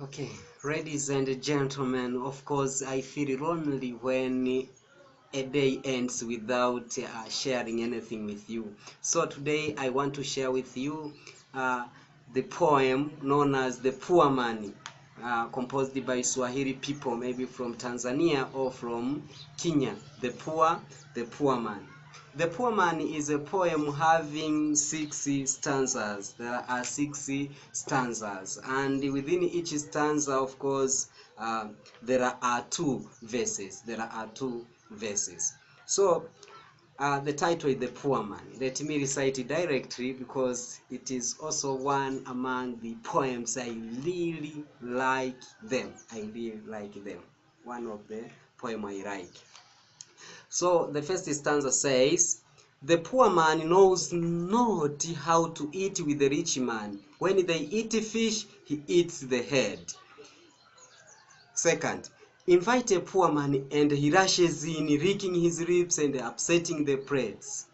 Okay, ladies and gentlemen, of course, I feel lonely when a day ends without sharing anything with you. So today I want to share with you the poem known as The Poor Man, composed by Swahili people, maybe from Tanzania or from Kenya. The Poor Man. The Poor Man is a poem having 6 stanzas. There are 6 stanzas, and within each stanza, of course, there are 2 verses. So, the title is The Poor Man. Let me recite it directly because it is also one among the poems I really like them. One of the poem I like. So the first stanza says, "The poor man knows not how to eat with the rich man. When they eat fish, he eats the head." Second, invite a poor man and he rushes in, licking his lips and upsetting the plates.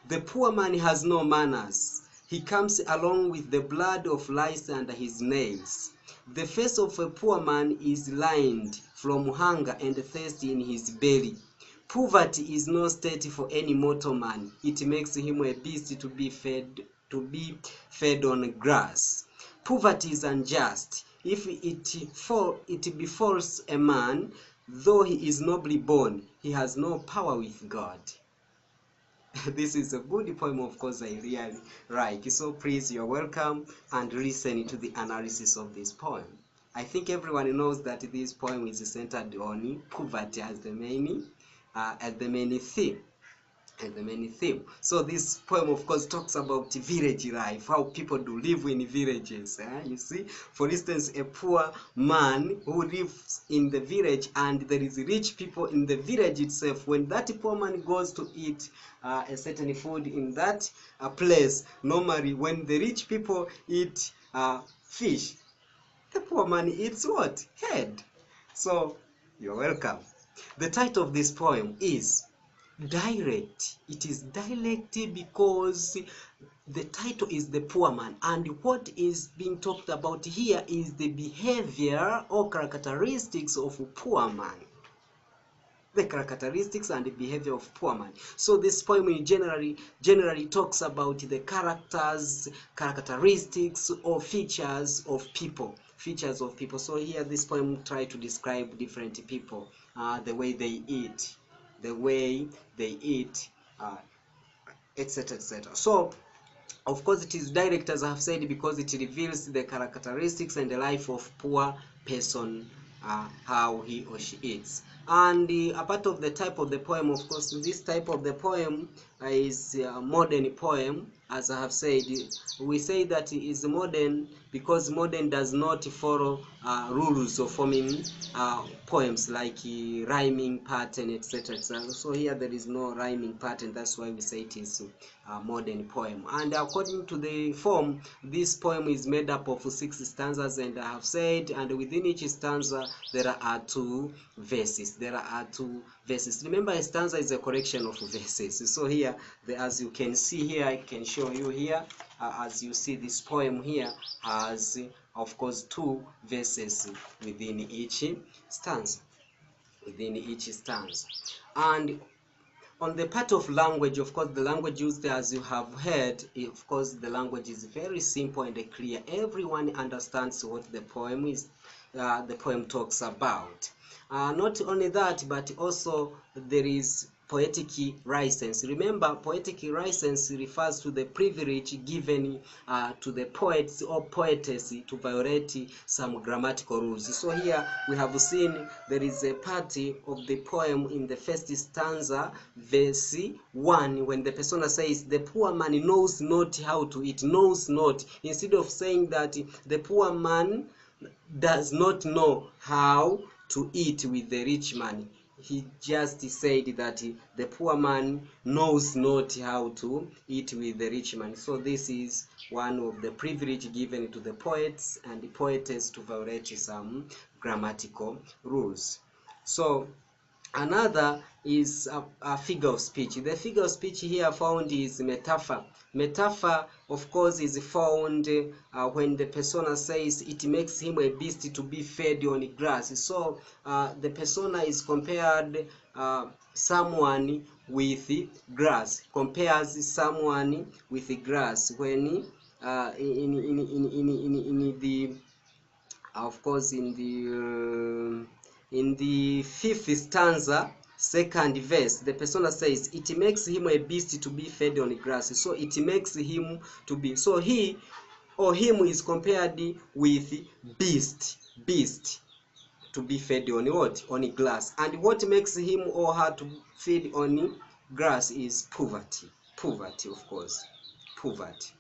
The poor man has no manners. He comes along with the blood of lice under his nails. The face of a poor man is lined from hunger and thirst in his belly. Poverty is no state for any mortal man. It makes him a beast to be fed on grass. Poverty is unjust. If it befalls a man, though he is nobly born, he has no power with God. This is a good poem, of course, I really like. So please, you're welcome and listen to the analysis of this poem. I think everyone knows that this poem is centered on poverty as the main theme. So this poem, of course, talks about village life, how people do live in villages. You see, for instance, a poor man who lives in the village and there is rich people in the village itself. When that poor man goes to eat a certain food in that place, normally when the rich people eat fish, the poor man eats what? Head. So you're welcome. The title of this poem is direct. It is direct because the title is The Poor Man, and what is being talked about here is the behavior or characteristics of a poor man. The characteristics and the behavior of poor man. So this poem generally talks about the characteristics or features of people. So here this poem tries to describe different people, the way they eat, etc., etc. So of course it is direct, as I have said, because it reveals the characteristics and the life of poor person, how he or she eats. And a part of the type of the poem, of course, this type of the poem is a modern poem. As I have said, we say that it is modern because modern does not follow rules of forming poems like rhyming pattern, etc., etc. So here there is no rhyming pattern. That's why we say it is a modern poem. And according to the form, this poem is made up of 6 stanzas, and I have said, and within each stanza there are 2 verses. Remember, a stanza is a collection of verses. So here, as you can see here, I can show you here, as you see, this poem here has, of course, 2 verses within each stanza. And on the part of language, of course, the language used, as you have heard, of course, the language is very simple and clear. Everyone understands what the poem is. The poem talks about. Not only that, but also there is poetic license. Remember, poetic license refers to the privilege given to the poets or poetess to violate some grammatical rules. So here we have seen there is a part of the poem in the first stanza, verse 1, when the persona says, "The poor man knows not how to eat." Knows not. Instead of saying that the poor man does not know how to eat with the rich man, he just said that the poor man knows not how to eat with the rich man. So this is one of the privilege given to the poets and the poetess to violate some grammatical rules. So Another is a figure of speech. The figure of speech here found is metaphor. Metaphor, of course, is found when the persona says it makes him a beast to be fed on grass. So the persona is compared someone with grass, compares someone with grass when in the of course in the fifth stanza, second verse, the persona says it makes him a beast to be fed on grass. So it makes him to be, so he or him is compared with beast to be fed on what? On grass. And what makes him or her to feed on grass is poverty. Poverty, of course. Poverty.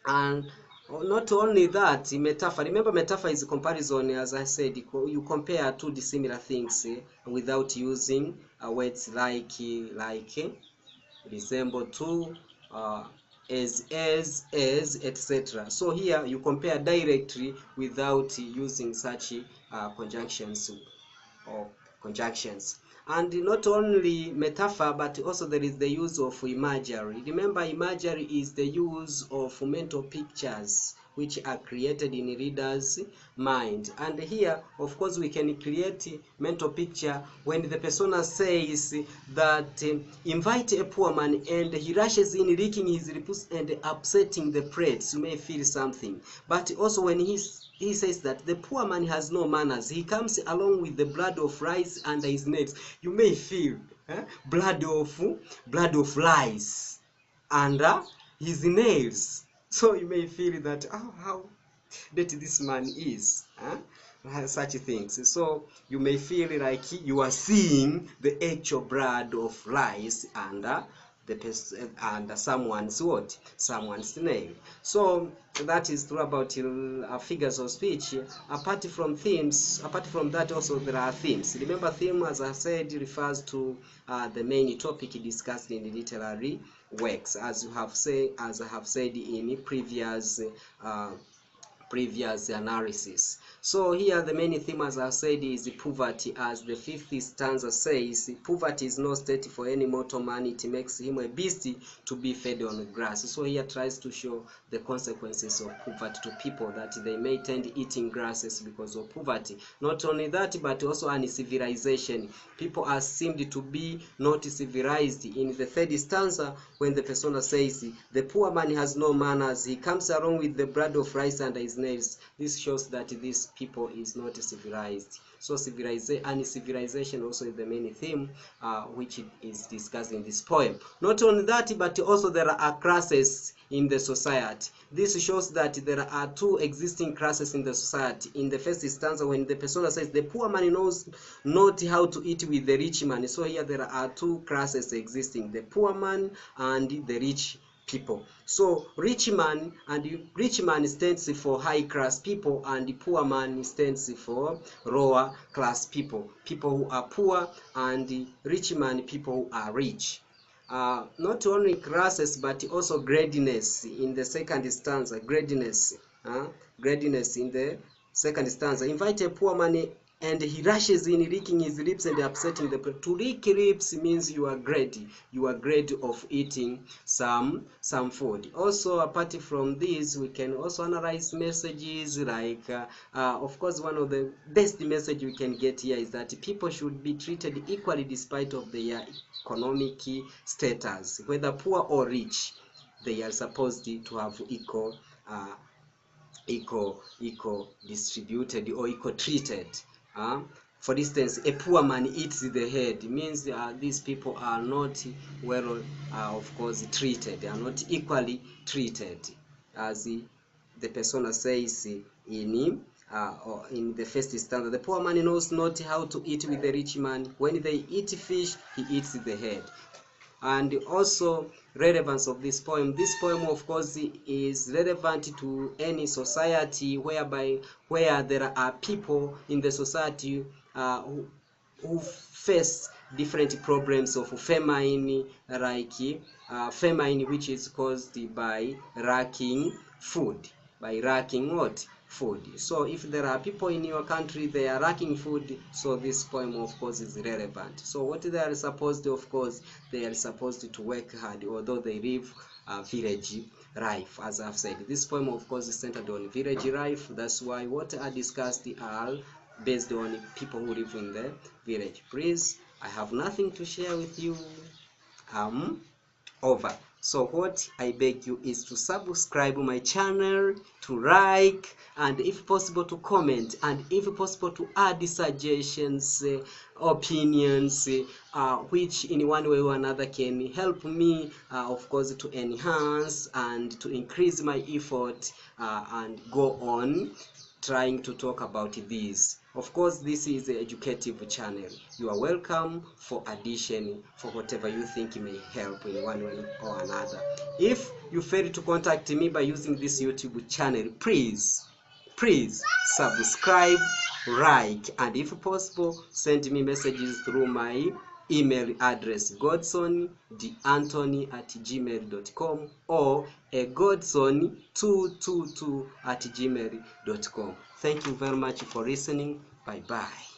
And not only that, metaphor, remember metaphor is a comparison. As I said, you compare two dissimilar things without using words like resemble to, as, etc. So here you compare directly without using such conjunctions or conjunctions. And not only metaphor, but also there is the use of imagery. Remember, imagery is the use of mental pictures which are created in reader's mind. And here, of course, we can create mental picture when the persona says that invite a poor man and he rushes in licking his lips and upsetting the plates. You may feel something. But also when he says that the poor man has no manners, he comes along with the blood of rice under his nails. You may feel blood of rice under his nails. So you may feel that, oh, how dirty this man is, such things. So you may feel like you are seeing the actual blood of rice under someone's what? Someone's nail. So that is true about figures of speech. Apart from themes, apart from that, also there are themes. Remember, theme, as I said, refers to the main topic discussed in the literary works, as I have said in previous analysis. So here the main theme, as I said, is poverty. As the fifth stanza says, poverty is no state for any mortal man, it makes him a beast to be fed on grass. So here tries to show the consequences of poverty to people, that they may tend eating grasses because of poverty. Not only that, but also uncivilization. People are seemed to be not civilized. In the third stanza, when the persona says the poor man has no manners, he comes along with the blood of rice under his nails, this shows that these people is not civilized. So civilization also is the main theme which is discussed in this poem. Not only that, but also there are classes in the society. This shows that there are two existing classes in the society. In the first stanza, when the persona says the poor man knows not how to eat with the rich man, so here there are two classes existing, the poor man and the rich people. So rich man stands for high class people, and the poor man stands for lower class people, people who are poor, and the rich man, people who are rich. Not only classes, but also greediness in the second stanza. Greediness in the second stanza. Invite a poor man and he rushes in, licking his lips and upsetting the plate. To lick lips means you are greedy. You are greedy of eating some food. Also, apart from this, we can also analyze messages like, of course, one of the best message we can get here is that people should be treated equally despite of their economic status, whether poor or rich. They are supposed to have equal distributed or equal treated. For instance, a poor man eats the head. It means these people are not well, of course, treated. They are not equally treated, as the persona says in the first stanza. The poor man knows not how to eat with the rich man. When they eat fish, he eats the head. And also relevance of this poem. This poem, of course, is relevant to any society where there are people in the society who face different problems of famine, like famine which is caused by lacking food, by lacking what? food. So if there are people in your country, they are lacking food, so this poem of course is relevant. So what they are supposed to, of course, they are supposed to work hard, although they live village life. As I've said, this poem of course is centered on village life. That's why what I discussed are based on people who live in the village. Please, I have nothing to share with you. Over. So what I beg you is to subscribe my channel, to like, and if possible to comment, and if possible to add suggestions, opinions, which in one way or another can help me, of course, to enhance and to increase my effort and go on trying to talk about this. Of course, this is an educative channel. You are welcome for addition for whatever you think may help in one way or another. If you fail to contact me by using this YouTube channel, please subscribe, like, and if possible, send me messages through my email address godsonanthony@gmail.com or a godson222@gmail.com. Thank you very much for listening. Bye bye.